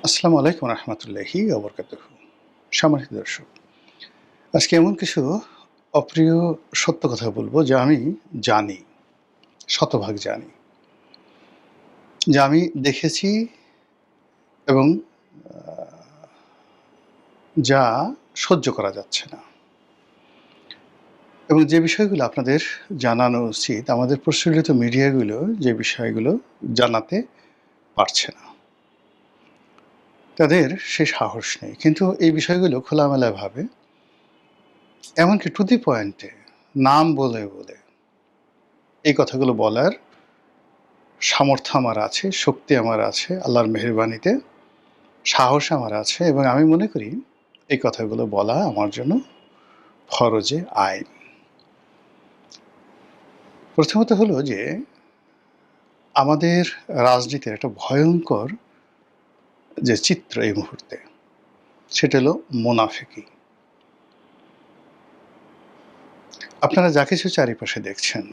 আসসালামু আলাইকুম রহমতুল্লাহি ওবরকাতুহু। সম্মানিত দর্শক, আজকে এমন কিছু অপ্রিয় সত্য কথা বলবো যা আমি জানি, শতভাগ জানি। যা আমি দেখেছি এবং যা সহ্য করা যাচ্ছে না। এবং যে বিষয়গুলো আপনাদের জানানো উচিত, আমাদের প্রচলিত মিডিয়াগুলো যে বিষয়গুলো জানাতে পারছে না। তাদের সে সাহস নেই। কিন্তু এই বিষয়গুলো খোলামেলাভাবে, এমনকি টু দি পয়েন্টে নাম বলে এই কথাগুলো বলার সামর্থ্য আমার আছে, শক্তি আমার আছে আল্লাহর মেহেরবানিতে, সাহস আমার আছে এবং আমি মনে করি এই কথাগুলো বলা আমার জন্য ফরজে আইন। প্রথমত হলো যে আমাদের রাজনীতির একটা ভয়ঙ্কর যে চিত্র এই মুহূর্তে, সেটা হলো মুনাফিকি। আপনারা যা কিছু চারিপাশে দেখছেন,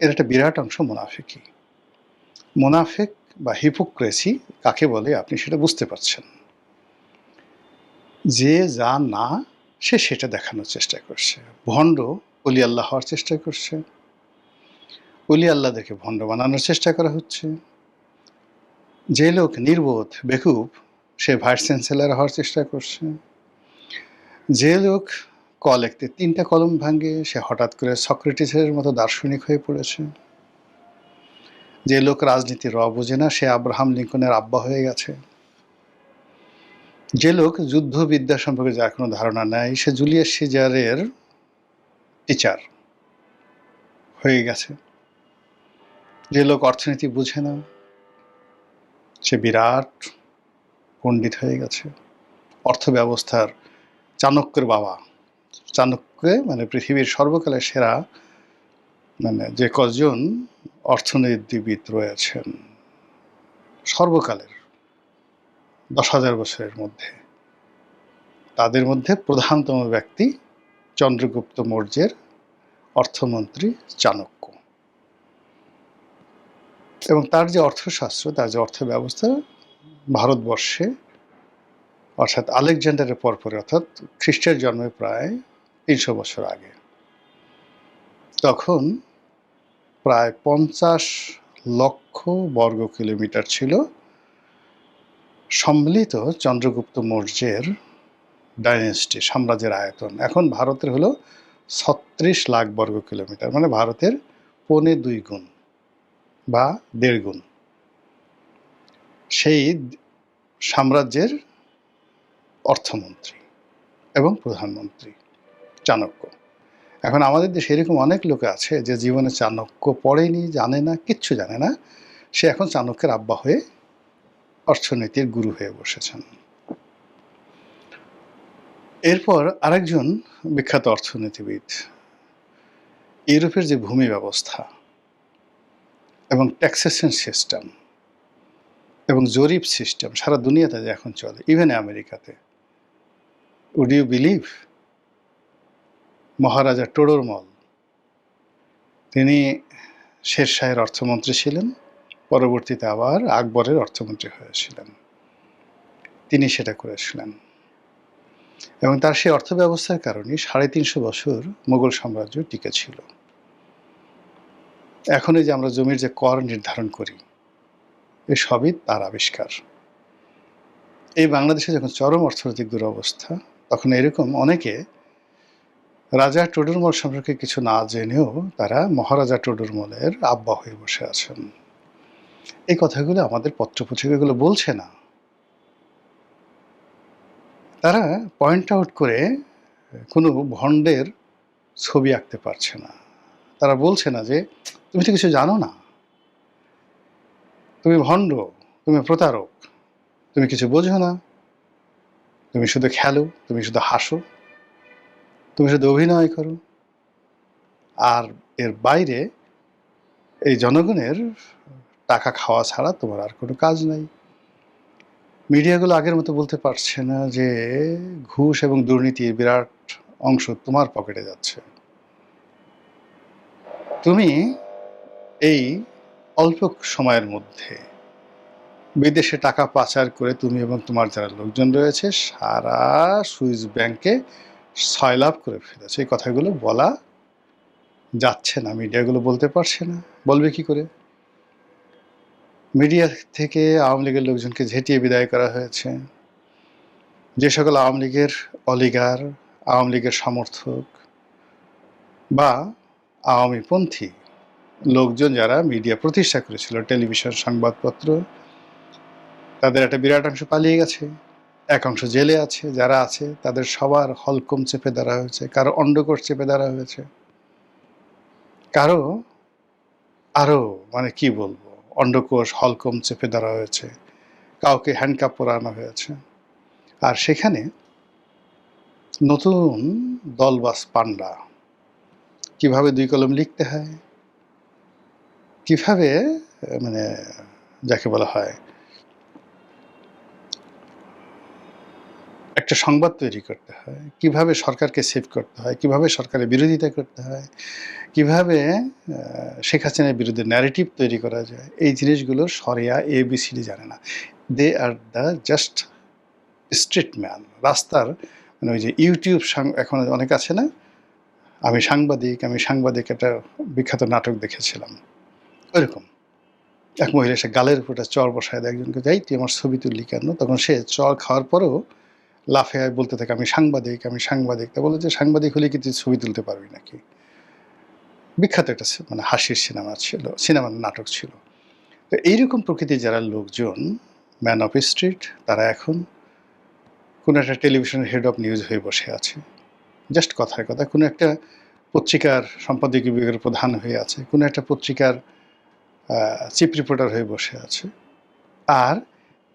এর একটা বিরাট অংশ মুনাফিকি। মুনাফিক বা হিপোক্রেসি কাকে বলে আপনি সেটা বুঝতে পারছেন। যে যা না সে সেটা দেখানোর চেষ্টা করছে। ভণ্ড অলি আল্লাহ হওয়ার চেষ্টা করছে, অলি আল্লাহদেরকে ভণ্ড বানানোর চেষ্টা করা হচ্ছে। যে লোক নির্বোধ বেকুব সে ভাইস চ্যান্সেলর হওয়ার চেষ্টা করছে। যে লোক ক লিখতে ৩টা কলম ভাঙে সে হঠাৎ করে সক্রেটিসের মতো দার্শনিক হয়ে পড়েছে। যে লোক রাজনীতির র বোঝে না সে আব্রাহাম লিঙ্কনের আব্বা হয়ে গেছে। যে লোক যুদ্ধবিদ্যা সম্পর্কে যার কোনো ধারণা নাই সে জুলিয়াস সিজারের টিচার হয়ে গেছে। যে লোক অর্থনীতি বুঝে না সে বিরাট পণ্ডিত হয়ে গেছে। অর্থব্যবস্থার চাণক্যের বাবা, চাণক্য মানে পৃথিবীর সর্বকালের সেরা যে কজন অর্থনীতিবিদ রয়েছেন সর্বকালের 10,000 বছরের মধ্যে, তাদের মধ্যে প্রধানতম ব্যক্তি চন্দ্রগুপ্ত মৌর্যের অর্থমন্ত্রী চাণক্য। এবং তার যে অর্থশাস্ত্র, তার যে অর্থব্যবস্থা ভারতবর্ষে অর্থাৎ আলেকজান্ডারের পরপরে, অর্থাৎ খ্রিস্টের জন্মের প্রায় 300 বছর আগে, তখন প্রায় 50 লক্ষ বর্গ কিলোমিটার ছিল সম্মিলিত চন্দ্রগুপ্ত মৌর্যের ডাইনেস্টি সাম্রাজ্যের আয়তন। এখন ভারতের হলো 36 লাখ বর্গ কিলোমিটার, মানে ভারতের 2.25 গুণ বা 1.5 গুণ। সেই সাম্রাজ্যের অর্থমন্ত্রী এবং প্রধানমন্ত্রী চাণক্য। এখন আমাদের দেশে এরকম অনেক লোক আছে যে জীবনে চাণক্য পড়েনি, জানে না, কিচ্ছু জানে না, সে এখন চাণক্যের আব্বা হয়ে অর্থনীতির গুরু হয়ে বসেছেন। এরপর আরেকজন বিখ্যাত অর্থনীতিবিদ, ইউরোপের যে ভূমি ব্যবস্থা এবং ট্যাক্সেশন সিস্টেম এবং জরিপ সিস্টেম সারা দুনিয়াতে যে এখন চলে, ইভেন আমেরিকাতে, উড ইউ বিলিভ মহারাজা টোডরমল, তিনি শেরশাহের অর্থমন্ত্রী ছিলেন, পরবর্তীতে আবার আকবরের অর্থমন্ত্রী হয়েছিলেন। তিনি সেটা করেছিলেন এবং তার সেই অর্থব্যবস্থার কারণে 350 বছর মুঘল সাম্রাজ্য টিকে ছিল। এখন এই যে আমরা জমির যে কর নির্ধারণ করি, এ সবই তার আবিষ্কার। এই বাংলাদেশে যখন চরম অর্থনৈতিক দুরবস্থা, তখন এরকম অনেকে রাজা টোডরমল সম্পর্কে কিছু না জেনেও তারা মহারাজা টোডরমলের আব্বা হয়ে বসে আছেন। এই কথাগুলো আমাদের পত্রপত্রিকাগুলো বলছে না। তারা পয়েন্ট আউট করে কোনো ভণ্ডের ছবি আঁকতে পারছে না। তারা বলছে না যে তুমি তো কিছু জানো না, তুমি ভণ্ড, তুমি প্রতারক, তুমি কিছু বোঝো না, তুমি শুধু খেলো, তুমি শুধু হাসো, তুমি শুধু অভিনয় করো, আর এর বাইরে এই জনগণের টাকা খাওয়া ছাড়া তোমার আর কোনো কাজ নাই। মিডিয়াগুলো আগের মতো বলতে পারছে না যে ঘুষ এবং দুর্নীতির বিরাট অংশ তোমার পকেটে যাচ্ছে। তুমি এই অল্প সময়ের মধ্যে বিদেশে টাকা পাচার করে তুমি এবং তোমার যারা লোকজন রয়েছে সারা সুইস ব্যাংকে সয়লাভ করে ফেলেছে। এই কথাগুলো বলা যাচ্ছে না, মিডিয়াগুলো বলতে পারছে না, বলবে কি করে? মিডিয়া থেকে আওয়ামী লীগের লোকজনকে ঝেঁটিয়ে বিদায় করা হয়েছে। যে সকল আওয়ামী লীগের অলিগার, আওয়ামী লীগের সমর্থক বা আওয়ামীপন্থী লোকজন যারা মিডিয়া প্রতিষ্ঠা করেছিল, টেলিভিশন, সংবাদপত্র, তাদের একটা বিরাট অংশ পালিয়ে গেছে, এক অংশ জেলে আছে। যারা আছে তাদের সবার হলকম চেপে ধরা হয়েছে, কারো অন্ডকোষ চেপে ধরা হয়েছে, কারো আরো মানে কি বলবো, অন্ডকোষ হলকম চেপে ধরা হয়েছে, কাউকে হ্যান্ডকাপ পরানো হয়েছে। আর সেখানে নতুন দলবাস পান্ডা কিভাবে দুই কলম লিখতে হয়, কিভাবে মানে যাকে বলা হয় একটা সংবাদ তৈরি করতে হয়, কিভাবে সরকারকে সেভ করতে হয়, কিভাবে সরকারের বিরোধিতা করতে হয়, কিভাবে শেখ হাসিনার বিরুদ্ধে ন্যারেটিভ তৈরি করা যায়, এই জিনিসগুলোর সরিয়া ABCD জানে না। They are the just street man, রাস্তার মানে ওই যে ইউটিউব এখন অনেক আছে না, আমি সাংবাদিক একটা বিখ্যাত নাটক দেখেছিলাম, ওইরকম এক মহিলা এসে গালের উপর চর বসায় দেয় একজনকে, যাই তুই আমার ছবি তুললি কেন? তখন সে চর খাওয়ার পরেও লাফে বলতে থাকে আমি সাংবাদিক। তা বলে যে সাংবাদিক হলে কি তুই ছবি তুলতে পারবি নাকি? বিখ্যাত একটা মানে হাসির সিনেমার নাটক ছিল। তো এইরকম প্রকৃতির যারা লোকজন, ম্যান অফ স্ট্রিট, তারা এখন কোনো একটা টেলিভিশনের হেড অফ নিউজ হয়ে বসে আছে। জাস্ট কথার কথা, কোনো একটা পত্রিকার সম্পাদকীয় বিভাগের প্রধান হয়ে আছে, কোনো একটা পত্রিকার চিফ রিপোর্টার হয়ে বসে আছে। আর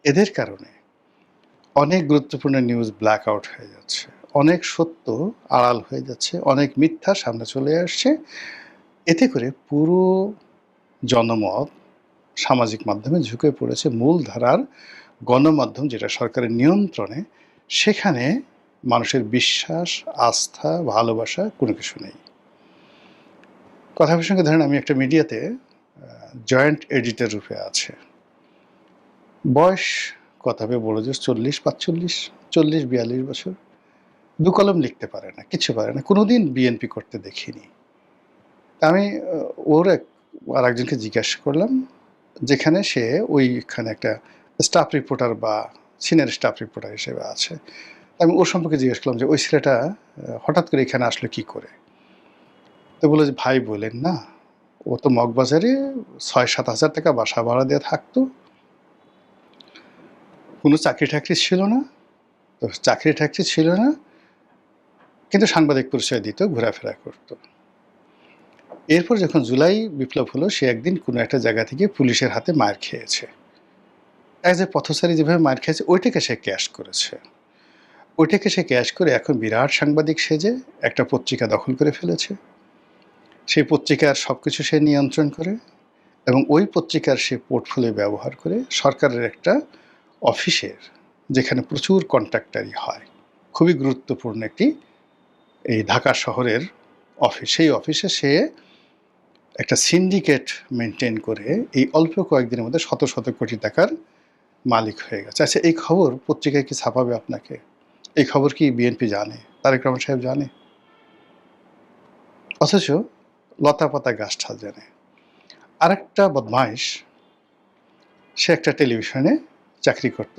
এদের কারণে অনেক গুরুত্বপূর্ণ নিউজ ব্ল্যাক আউট হয়ে যাচ্ছে, অনেক সত্য আড়াল হয়ে যাচ্ছে, অনেক মিথ্যা সামনে চলে আসছে। এতে করে পুরো জনমত সামাজিক মাধ্যমে ঝুঁকে পড়েছে মূলধারার গণমাধ্যম, যেটা সরকারের নিয়ন্ত্রণে, সেখানে মানুষের বিশ্বাস, আস্থা, ভালোবাসা কোনো কিছু নেই। কথা প্রসঙ্গে ধরেন আমি একটা মিডিয়াতে জয়েন্ট এডিটর রূপে আছে, বয়স কত হবে বড় জোর 40-45, 40-42 বছর, দু কলম লিখতে পারে না, কিছু পারে না, কোনোদিন বিএনপি করতে দেখিনি। আমি আর একজনকে জিজ্ঞাসা করলাম, যেখানে সে ওইখানে একটা স্টাফ রিপোর্টার বা সিনিয়র স্টাফ রিপোর্টার হিসেবে আছে। আমি ওর সম্পর্কে জিজ্ঞেস করলাম যে ওই ছেলেটা হঠাৎ করে এখানে আসলো কি করে? তো বলে যে ভাই বলেন না, ও তো মগবাজারে 6-7 হাজার টাকা বাসা ভাড়া দিয়ে থাকতো, কোনো চাকরি ছিল না, তো চাকরি ছিল না, কিন্তু সাংবাদিক পরিচয় দিত, ঘোরাফেরা করতো। এরপর যখন জুলাই বিপ্লব হলো, সে একদিন কোনো একটা জায়গা থেকে পুলিশের হাতে মার খেয়েছে। অ্যাজ এ পথচারী যেভাবে মার খেয়েছে, ওইটাকে সে ক্যাশ করেছে। ওইটাকে সে ক্যাশ করে এখন বিরাট সাংবাদিক সেজে একটা পত্রিকা দখল করে ফেলেছে। সেই পত্রিকার সব কিছু সে নিয়ন্ত্রণ করে এবং ওই পত্রিকার সে পোর্টফোলিও ব্যবহার করে সরকারের একটা অফিসের, যেখানে প্রচুর কন্ট্রাক্টারি হয়, খুবই গুরুত্বপূর্ণ একটি এই ঢাকা শহরের অফিস, সেই অফিসে সে একটা সিন্ডিকেট মেনটেন করে এই অল্প কয়েকদিনের মধ্যে শত শত কোটি টাকার মালিক হয়ে গেছে। আচ্ছা, এই খবর পত্রিকায় কি ছাপাবে আপনাকে? এই খবর কি বিএনপি জানে? তারেক রহমান সাহেব জানে? অথচ লতা পাতা গাছ ঠাল জানে। আরেকটা বদমাইশ, সে একটা টেলিভিশনে চাকরি করত,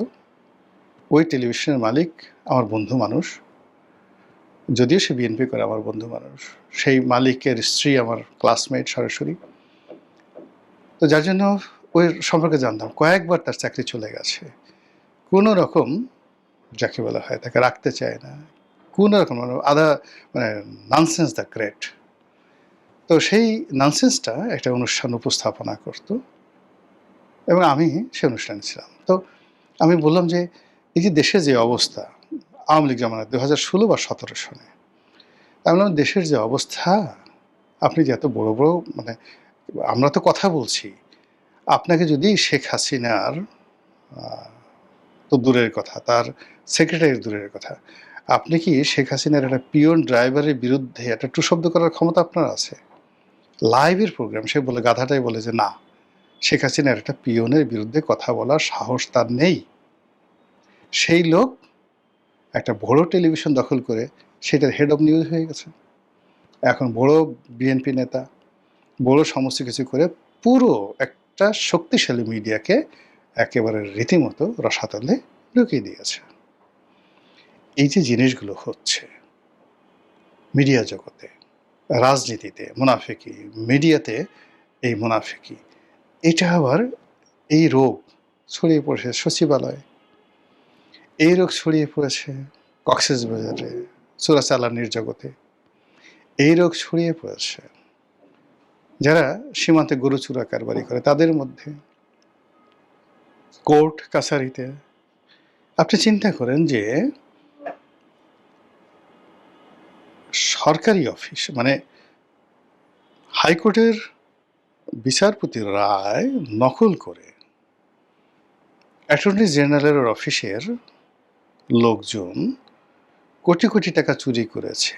ওই টেলিভিশনের মালিক আমার বন্ধু মানুষ, যদিও সে বিএনপি করে, আমার বন্ধু মানুষ। সেই মালিকের স্ত্রী আমার ক্লাসমেট সরাসরি, তো যার জন্য ওই সম্পর্কে জানতাম। কয়েকবার তার চাকরি চলে গেছে, কোনো রকম যাকে বলা হয় তাকে রাখতে চায় না, কোনো রকম মানে ননসেন্স দ্য গ্রেট। তো সেই ননসেন্সটা একটা অনুষ্ঠান উপস্থাপনা করত এবং আমি সেই অনুষ্ঠানে ছিলাম। তো আমি বললাম যে এই যে দেশের যে অবস্থা, আওয়ামী লীগ জামানায় 2016 বা 17 সনে, আমি বললাম দেশের যে অবস্থা, আপনি যে এত বড় বড় মানে আমরা তো কথা বলছি, আপনাকে যদি শেখ হাসিনার তো দূরের কথা, তার সেক্রেটারির দূরের কথা, আপনি কি শেখ হাসিনার একটা পিয়ন ড্রাইভারের বিরুদ্ধে একটা টু শব্দ করার ক্ষমতা আপনার আছে? লাইভের প্রোগ্রাম, সে বলে, গাধাটাই বলে যে না, শেখ হাসিনার একটা পিয়নের বিরুদ্ধে কথা বলার সাহস তার নেই। সেই লোক একটা বড় টেলিভিশন দখল করে সেটার হেড অব নিউজ হয়ে গেছে। এখন বড় বিএনপি নেতা, বড় সমস্ত কিছু করে পুরো একটা শক্তিশালী মিডিয়াকে একেবারে রীতিমতো রসাতলে ঢুকিয়ে দিয়েছে। এই যে জিনিসগুলো হচ্ছে মিডিয়া জগতে, রাজনীতিতে মুনাফিকি, মিডিয়াতে এই মুনাফিকি, এটা আবার এই রোগ ছড়িয়ে পড়েছে সচিবালয়ে, এই রোগ ছড়িয়ে পড়েছে কক্সবাজারে চোরাচালানির জগতে, এই রোগ ছড়িয়ে পড়েছে যারা সীমান্তে গরু চোরা কারবারি করে তাদের মধ্যে, কোর্ট কাছারিতে। আপনি চিন্তা করেন যে সরকারি অফিস মানে হাইকোর্টের বিচারপতির রায় নকল করে অ্যাটর্নি জেনারেলের অফিসের লোকজন কোটি কোটি টাকা চুরি করেছে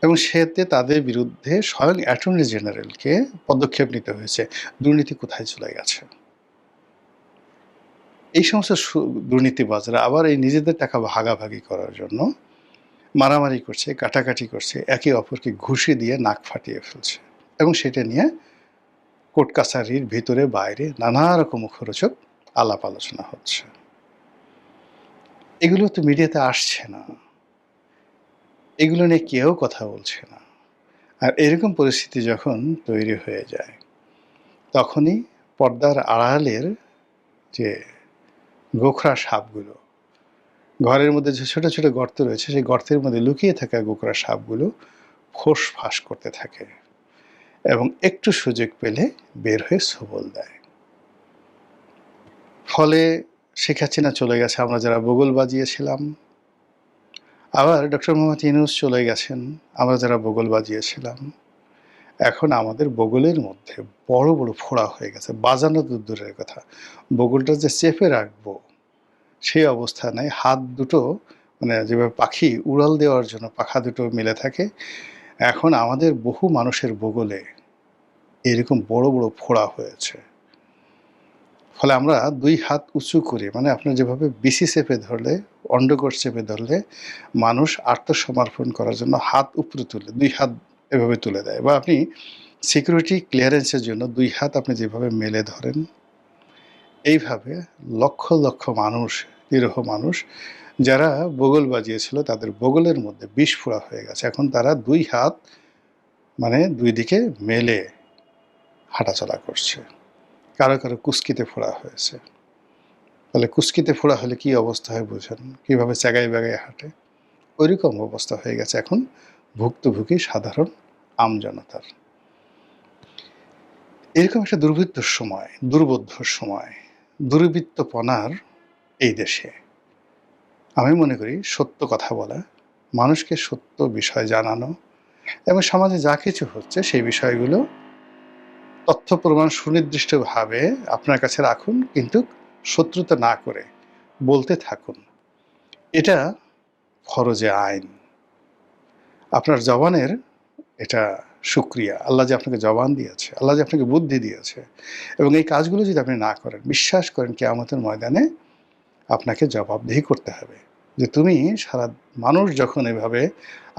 এবং সেতে তাদের বিরুদ্ধে স্বয়ং অ্যাটর্নি জেনারেলকে পদক্ষেপ নিতে হয়েছে। দুর্নীতি কোথায় চলে গেছে? এই সমস্ত দুর্নীতিবাজরা আবার এই নিজেদের টাকা ভাগাভাগি করার জন্য মারামারি করছে, কাটাকাটি করছে, একে অপরকে ঘুষি দিয়ে নাক ফাটিয়ে ফেলছে এবং সেটা নিয়ে কোর্ট কাছারির ভিতরে বাইরে নানা রকম মুখরোচক আলাপ আলোচনা হচ্ছে। এগুলো তো মিডিয়াতে আসছে না, এগুলো নিয়ে কেউ কথা বলছে না। আর এরকম পরিস্থিতি যখন তৈরি হয়ে যায় তখনই পর্দার আড়ালের যে গোখরা সাপগুলো, ঘরের মধ্যে যে ছোট ছোট গর্ত রয়েছে সেই গর্তের মধ্যে লুকিয়ে থাকা গোখরা সাপগুলো ফোঁস ফাঁস করতে থাকে এবং একটু সুযোগ পেলে বের হয়ে সবল দেয়। ফলে শেখ হাসিনা চলে গেছে, আমরা যারা বগল বাজিয়েছিলাম। আবার ডক্টর মোহাম্মদ ইউনূস চলে গেছেন, আমরা যারা বগল বাজিয়েছিলাম। এখন আমাদের বগলের মধ্যে বড় বড় ফোড়া হয়ে গেছে, বাজানো তো দূরের কথা, বগলটা যে চেপে রাখবো সেই অবস্থা নেই। হাত দুটো মানে যেভাবে পাখি উড়াল দেওয়ার জন্য পাখা দুটো মিলে থাকে, এখন আমাদের বহু মানুষের বগলে এরকম বড় বড় ফোড়া হয়েছে। ফলে আমরা দুই হাত উঁচু করে, মানে আপনার যেভাবে বিসি চেপে ধরলে, অন্ডকোষ চেপে ধরলে মানুষ আত্মসমর্পণ করার জন্য হাত উপরে তুলে দুই হাত এভাবে তুলে দেয়, বা আপনি সিকিউরিটি ক্লিয়ারেন্সের জন্য দুই হাত আপনি যেভাবে মেলে ধরেন, এইভাবে লক্ষ লক্ষ মানুষ, নিরীহ মানুষ যারা বগল বাজিয়েছিল তাদের বগলের মধ্যে বিষ ফোড়া হয়ে গেছে। এখন তারা দুই হাত মানে দুই দিকে মেলে হাঁটাচলা করছে। কারো কারো কুস্কিতে ফোড়া হয়েছে। তাহলে কুস্কিতে ফোড়া হলে কি অবস্থা হয় বুঝেন, কীভাবে চাগায় বাগায় হাঁটে, ওইরকম অবস্থা হয়ে গেছে এখন ভুক্তভোগী সাধারণ আমজনতার। এরকম একটা দুর্বৃত্তর সময়, দুর্বোধ্যর সময়, দুর্বৃত্তপনার এই দেশে আমি মনে করি সত্য কথা বলা, মানুষকে সত্য বিষয় জানানো এবং সমাজে যা কিছু হচ্ছে সেই বিষয়গুলো তথ্য প্রমাণ সুনির্দিষ্টভাবে আপনার কাছে রাখুন, কিন্তু শত্রুতা না করে বলতে থাকুন। এটা ফরজে আইন। আপনার জবানের এটা শুকরিয়া, আল্লাহ যে আপনাকে জবান দিয়েছে, আল্লাহ যে আপনাকে বুদ্ধি দিয়েছে, এবং এই কাজগুলো যদি আপনি না করেন, বিশ্বাস করেন কিয়ামতের ময়দানে আপনাকে জবাবদিহি করতে হবে। যে তুমি সারা মানুষ যখন এভাবে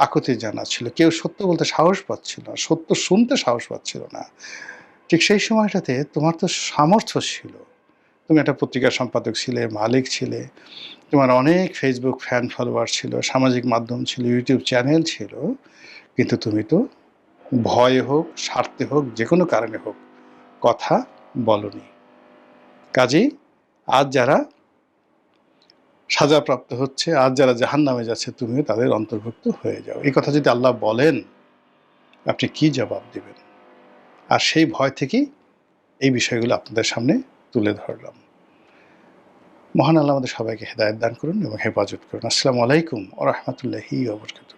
আকুতি জানাচ্ছিল, কেউ সত্য বলতে সাহস পাচ্ছিল না, সত্য শুনতে সাহস পাচ্ছিল না, ঠিক সেই সময়টাতে তোমার তো সামর্থ্য ছিল, তুমি একটা পত্রিকার সম্পাদক ছিলে, মালিক ছিলে, তোমার অনেক ফেসবুক ফ্যান ফলোয়ার ছিল, সামাজিক মাধ্যম ছিল, ইউটিউব চ্যানেল ছিল, কিন্তু তুমি তো ভয়ে হোক, স্বার্থে হোক, যে কোনো কারণে হোক কথা বলনি। কাজেই আজ যারা সাজাপ্রাপ্ত হচ্ছে, আজ যারা জাহান্নামে যাচ্ছে, তুমিও তাদের অন্তর্ভুক্ত হয়ে যাও। এই কথা যদি আল্লাহ বলেন, আপনি কি জবাব দেবেন? আর সেই ভয় থেকেই এই বিষয়গুলো আপনাদের সামনে তুলে ধরলাম। মহান আল্লাহ আমাদের সবাইকে হেদায়েত দান করুন এবং হেফাজত করুন। আসসালামু আলাইকুম ওয়া রাহমাতুল্লাহি ওয়া বারাকাতুহু।